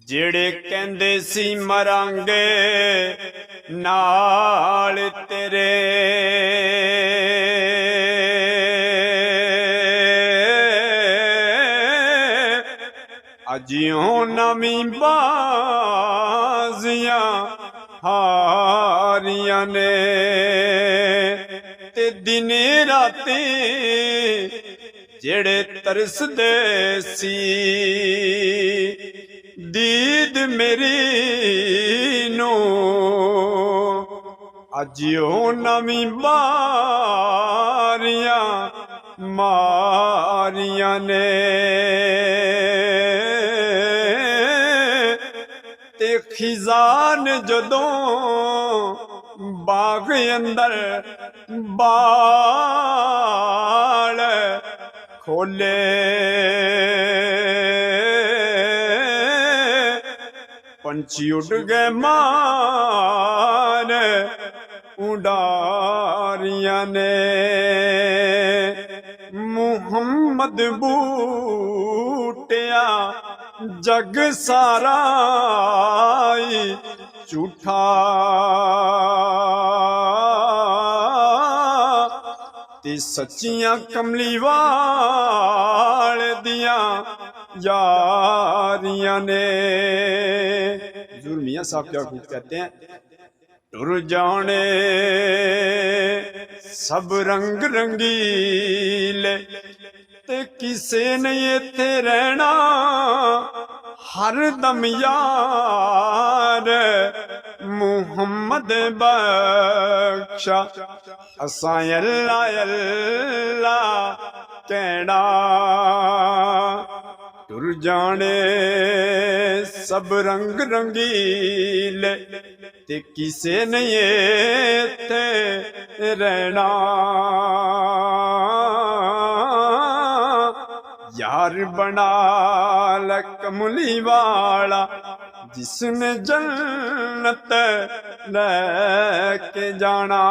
ਜਿਹੜੇ ਕਹਿੰਦੇ ਸੀ ਮਰਾਂਗੇ ਨਾਲ ਤੇਰੇ, ਅਜਿਉਂ ਨਵੀਂ ਬਾਜ਼ੀਆਂ ਹਾਰੀਆਂ ਨੇ ਤੇ ਦਿਨੇ ਰਾਤੀ ਜਿਹੜੇ ਤਰਸਦੇ ਸੀ ਦੀਦ ਮੇਰੀ ਨੂੰ, ਅੱਜ ਉਹ ਨਵੀਂ ਬਾਰੀਆਂ ਮਾਰੀਆਂ ਨੇ ਤੇ ਖਿਜ਼ਾਨ ਜਦੋਂ ਬਾਗ ਅੰਦਰ ਬਾਲ ਖੋਲੇ, पंछी उड़ गए मान उड़ारियां ने, मुहम्मद बूटिया जग सारा झूठा, ते सच्चियां कमली वाल दियां यारियां ने। हुजूर मियां साहब क्या खूब कहते हैं, टुर जाने सब रंग रंगीले ते किसे ने इत्थे रहना हर दम यार, मुहम्मद बख्शा असां अल्लाह अल्लाह कहना। टुर जाने सब रंग रंगीले ते किसे नहीं इत्थे रहना, यार बना ले कमली वाला जिसने जन्नत लेके जाना।